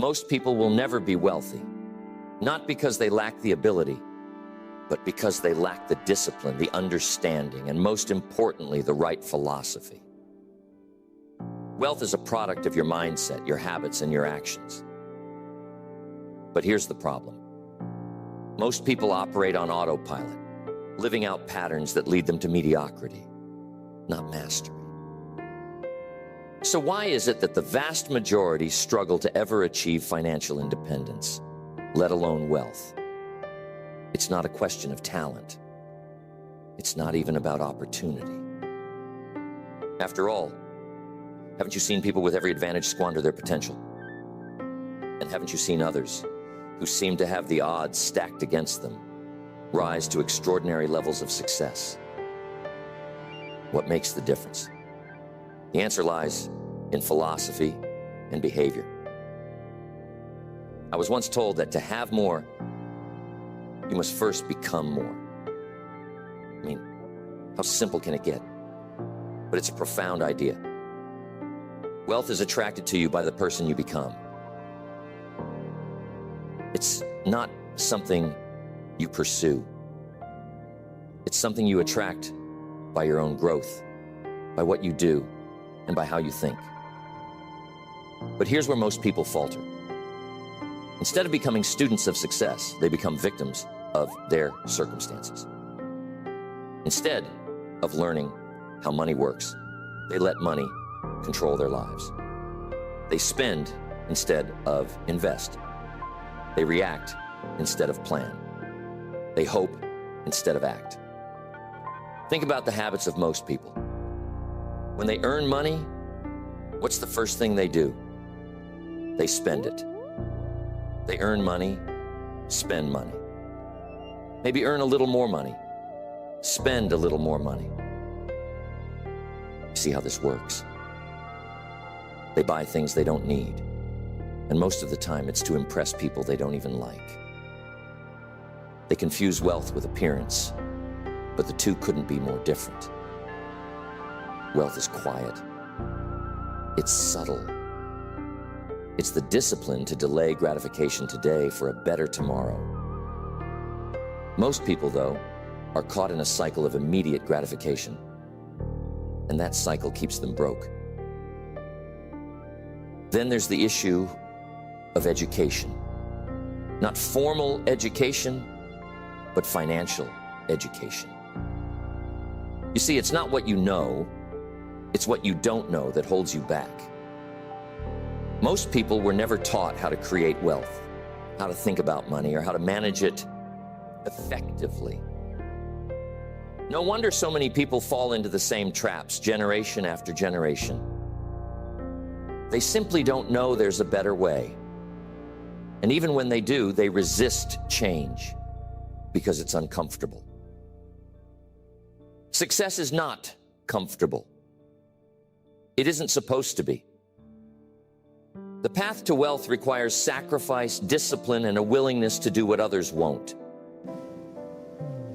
Most people will never be wealthy, not because they lack the ability, but because they lack the discipline, the understanding, and most importantly, the right philosophy. Wealth is a product of your mindset, your habits, and your actions. But here's the problem. Most people operate on autopilot, living out patterns that lead them to mediocrity, not mastery. So why is it that the vast majority struggle to ever achieve financial independence, let alone wealth? It's not a question of talent. It's not even about opportunity. After all, haven't you seen people with every advantage squander their potential? And haven't you seen others who seem to have the odds stacked against them rise to extraordinary levels of success? What makes the difference? The answer lies in philosophy and behavior. I was once told that to have more, you must first become more. I mean, how simple can it get? But it's a profound idea. Wealth is attracted to you by the person you become. It's not something you pursue. It's something you attract by your own growth, by what you do, and by how you think. But here's where most people falter. Instead of becoming students of success, they become victims of their circumstances. Instead of learning how money works, they let money control their lives. They spend instead of invest. They react instead of plan. They hope instead of act. Think about the habits of most people. When they earn money, what's the first thing they do? They spend it. They earn money, spend money. Maybe earn a little more money, spend a little more money. See how this works? They buy things they don't need, and most of the time it's to impress people they don't even like. They confuse wealth with appearance, but the two couldn't be more different. Wealth is quiet. It's subtle. It's the discipline to delay gratification today for a better tomorrow. Most people, though, are caught in a cycle of immediate gratification, and that cycle keeps them broke. Then there's the issue of education. Not formal education, but financial education. You see, it's not what you know, it's what you don't know that holds you back. Most people were never taught how to create wealth, how to think about money, or how to manage it effectively. No wonder so many people fall into the same traps generation after generation. They simply don't know there's a better way. And even when they do, they resist change because it's uncomfortable. Success is not comfortable. It isn't supposed to be. The path to wealth requires sacrifice, discipline, and a willingness to do what others won't.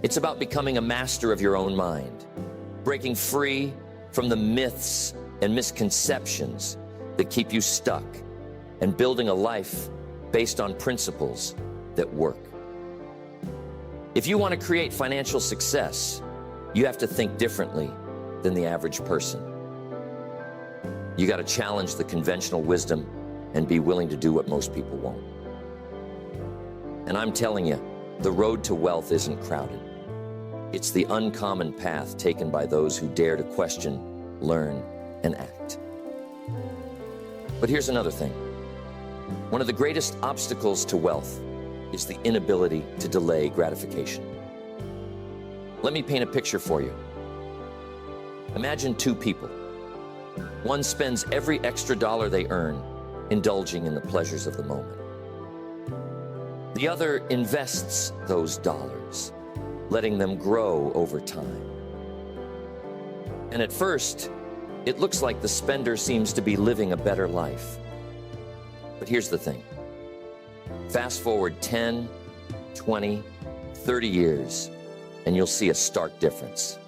It's about becoming a master of your own mind, breaking free from the myths and misconceptions that keep you stuck, and building a life based on principles that work. If you want to create financial success, you have to think differently than the average person. You got to challenge the conventional wisdom and be willing to do what most people won't. And I'm telling you, the road to wealth isn't crowded. It's the uncommon path taken by those who dare to question, learn, and act. But here's another thing. One of the greatest obstacles to wealth is the inability to delay gratification. Let me paint a picture for you. Imagine two people. One spends every extra dollar they earn indulging in the pleasures of the moment. The other invests those dollars, letting them grow over time. And at first, it looks like the spender seems to be living a better life. But here's the thing. Fast forward 10, 20, 30 years, and you'll see a stark difference.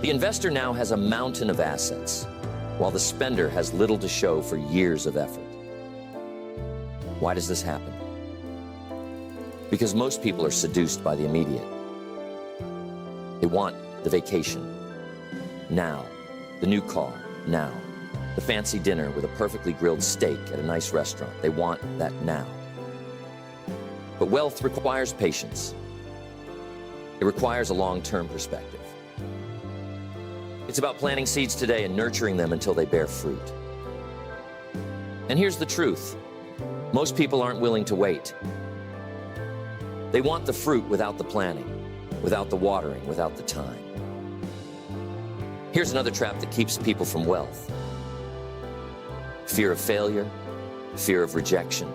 The investor now has a mountain of assets, while the spender has little to show for years of effort. Why does this happen? Because most people are seduced by the immediate. They want the vacation now, the new car now, the fancy dinner with a perfectly grilled steak at a nice restaurant. They want that now. But wealth requires patience. It requires a long-term perspective. It's about planting seeds today and nurturing them until they bear fruit. And here's the truth. Most people aren't willing to wait. They want the fruit without the planting, without the watering, without the time. Here's another trap that keeps people from wealth. Fear of failure, fear of rejection,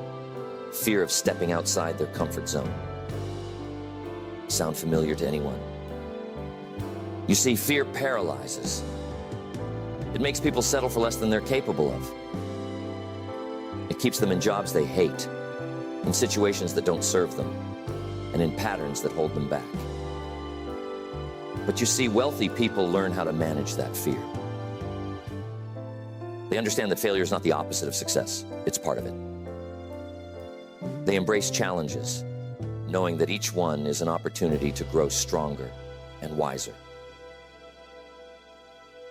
fear of stepping outside their comfort zone. Sound familiar to anyone? You see, fear paralyzes. It makes people settle for less than they're capable of. It keeps them in jobs they hate, in situations that don't serve them, and in patterns that hold them back. But you see, wealthy people learn how to manage that fear. They understand that failure is not the opposite of success. It's part of it. They embrace challenges, knowing that each one is an opportunity to grow stronger and wiser.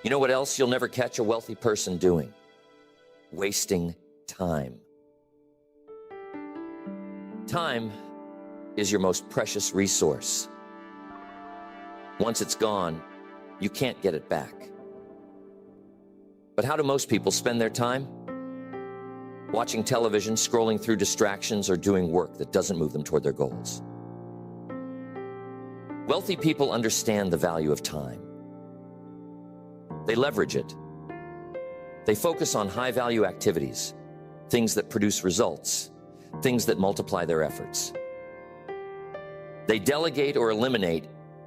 You know what else you'll never catch a wealthy person doing? Wasting time. Time is your most precious resource. Once it's gone, you can't get it back. But how do most people spend their time? Watching television, scrolling through distractions, or doing work that doesn't move them toward their goals. Wealthy people understand the value of time. They leverage it. They focus on high-value activities, things that produce results, things that multiply their efforts. They delegate or eliminate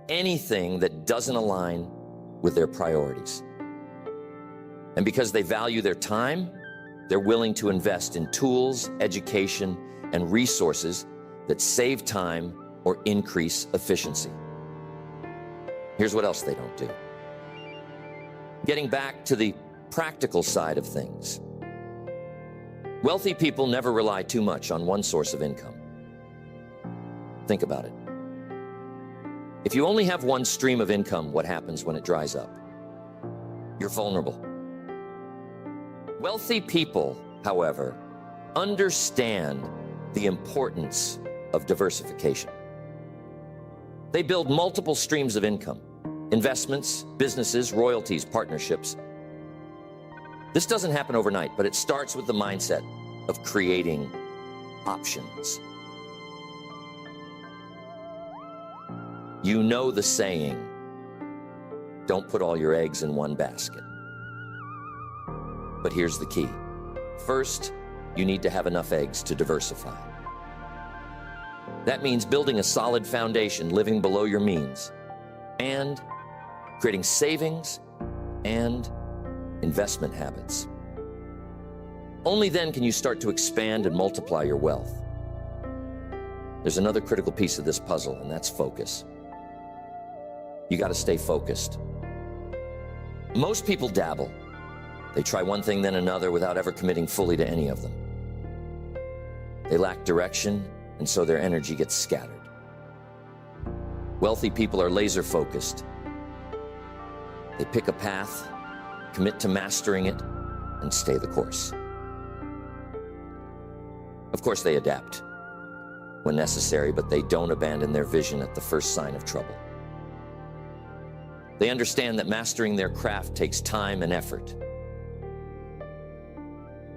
anything that doesn't align with their priorities. And because they value their time, they're willing to invest in tools, education, and resources that save time or increase efficiency. Here's what else they don't do. Getting back to the practical side of things. Wealthy people never rely too much on one source of income. Think about it. If you only have one stream of income, what happens when it dries up? You're vulnerable. Wealthy people, however, understand the importance of diversification. They build multiple streams of income, investments, businesses, royalties, partnerships. This doesn't happen overnight, but it starts with the mindset of creating options. You know the saying, don't put all your eggs in one basket. But here's the key. First, you need to have enough eggs to diversify. That means building a solid foundation, living below your means, and creating savings and investment habits. Only then can you start to expand and multiply your wealth. There's another critical piece of this puzzle, and that's focus. You got to stay focused. Most people dabble. They try one thing, then another, without ever committing fully to any of them. They lack direction, and so their energy gets scattered. Wealthy people are laser focused. They pick a path, commit to mastering it, and stay the course. Of course, they adapt when necessary, but they don't abandon their vision at the first sign of trouble. They understand that mastering their craft takes time and effort.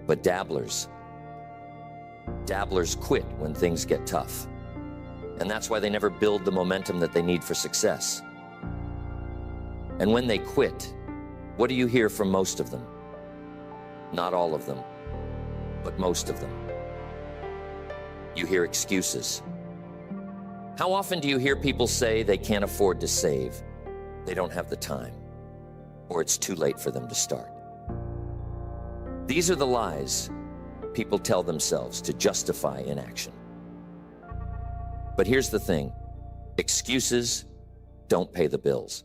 But dabblers quit when things get tough. And that's why they never build the momentum that they need for success. And when they quit, what do you hear from most of them? Not all of them, but most of them. You hear excuses. How often do you hear people say they can't afford to save, they don't have the time, or it's too late for them to start? These are the lies people tell themselves to justify inaction. But here's the thing. Excuses don't pay the bills.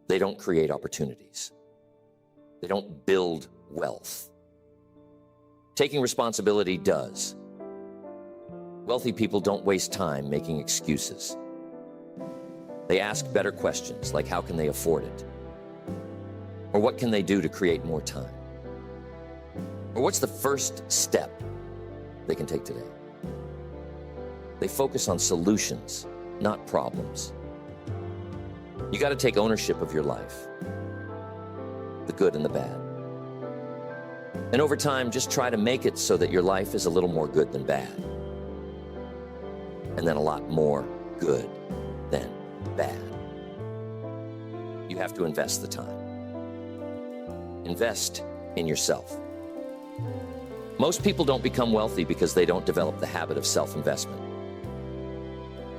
They don't create opportunities. They don't build wealth. Taking responsibility does. Wealthy people don't waste time making excuses. They ask better questions like how can they afford it? Or what can they do to create more time? Or what's the first step they can take today? They focus on solutions, not problems. You got to take ownership of your life, the good and the bad. And over time, just try to make it so that your life is a little more good than bad. And then a lot more good than bad. You have to invest the time. Invest in yourself. Most people don't become wealthy because they don't develop the habit of self-investment.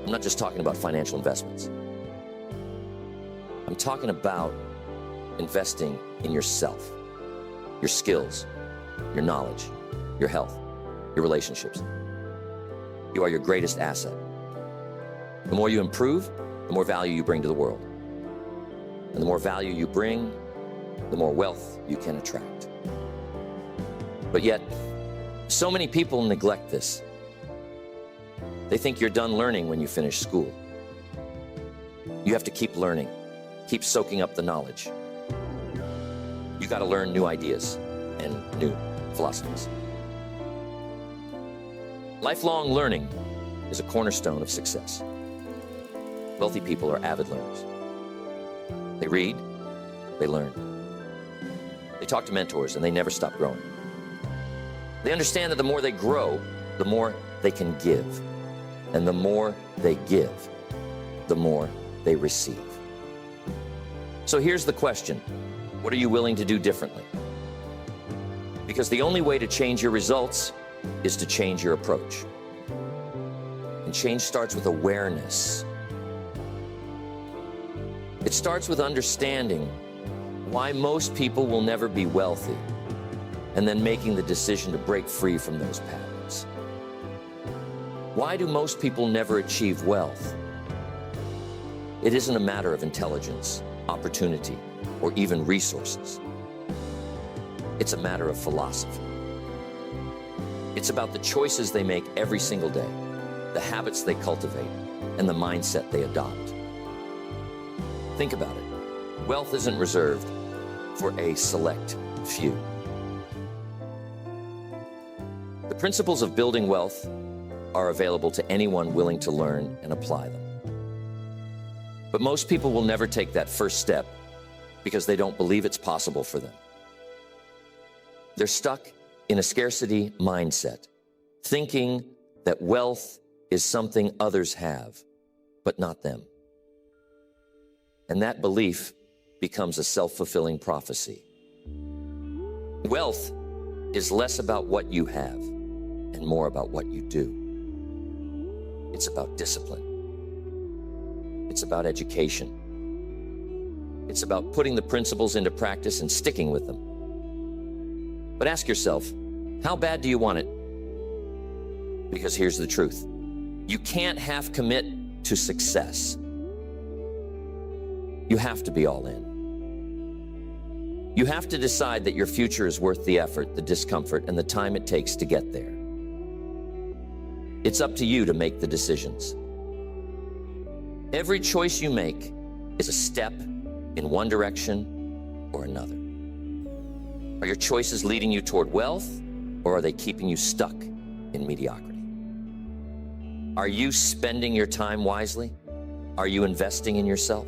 I'm not just talking about financial investments. I'm talking about investing in yourself, your skills, your knowledge, your health, your relationships. You are your greatest asset. The more you improve, the more value you bring to the world. And the more value you bring, the more wealth you can attract. But yet, so many people neglect this. They think you're done learning when you finish school. You have to keep learning, keep soaking up the knowledge. You got to learn new ideas and new philosophies. Lifelong learning is a cornerstone of success. Wealthy people are avid learners. They read, they learn. They talk to mentors, and they never stop growing. They understand that the more they grow, the more they can give. And the more they give, the more they receive. So here's the question. What are you willing to do differently? Because the only way to change your results is to change your approach. And change starts with awareness. It starts with understanding why most people will never be wealthy, and then making the decision to break free from those patterns. Why do most people never achieve wealth? It isn't a matter of intelligence, opportunity, or even resources. It's a matter of philosophy. It's about the choices they make every single day, the habits they cultivate, and the mindset they adopt. Think about it. Wealth isn't reserved for a select few. The principles of building wealth are available to anyone willing to learn and apply them. But most people will never take that first step because they don't believe it's possible for them. They're stuck in a scarcity mindset, thinking that wealth is something others have, but not them. And that belief becomes a self-fulfilling prophecy. Wealth is less about what you have and more about what you do. It's about discipline. It's about education. It's about putting the principles into practice and sticking with them. But ask yourself, how bad do you want it? Because here's the truth. You can't half commit to success. You have to be all in. You have to decide that your future is worth the effort, the discomfort, and the time it takes to get there. It's up to you to make the decisions. Every choice you make is a step in one direction or another. Are your choices leading you toward wealth, or are they keeping you stuck in mediocrity? Are you spending your time wisely? Are you investing in yourself?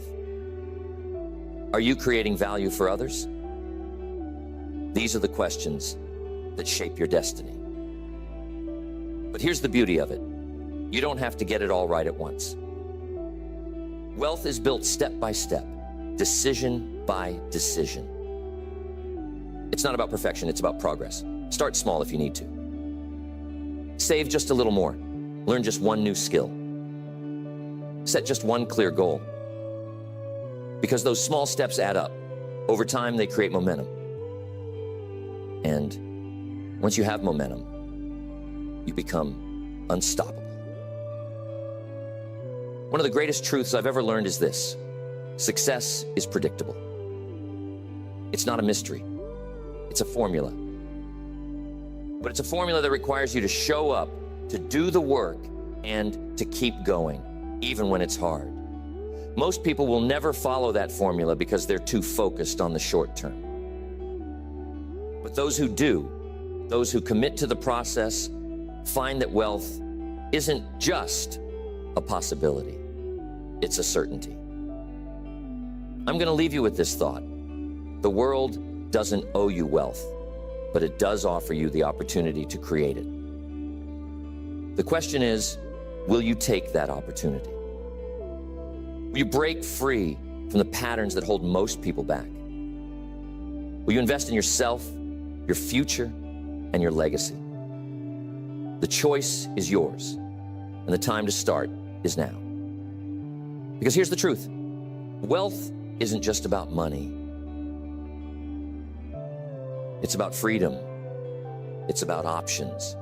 Are you creating value for others? These are the questions that shape your destiny. But here's the beauty of it. You don't have to get it all right at once. Wealth is built step by step, decision by decision. It's not about perfection, it's about progress. Start small if you need to. Save just a little more. Learn just one new skill. Set just one clear goal. Because those small steps add up. Over time, they create momentum. And once you have momentum, you become unstoppable. One of the greatest truths I've ever learned is this: success is predictable. It's not a mystery. It's a formula. But it's a formula that requires you to show up, to do the work, and to keep going, even when it's hard. Most people will never follow that formula because they're too focused on the short term. But those who do, those who commit to the process, find that wealth isn't just a possibility, it's a certainty. I'm going to leave you with this thought. The world doesn't owe you wealth, but it does offer you the opportunity to create it. The question is, will you take that opportunity? Will you break free from the patterns that hold most people back? Will you invest in yourself, your future, and your legacy? The choice is yours, and the time to start is now. Because here's the truth. Wealth isn't just about money. It's about freedom. It's about options.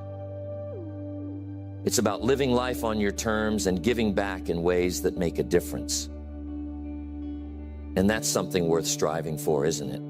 It's about living life on your terms and giving back in ways that make a difference. And that's something worth striving for, isn't it?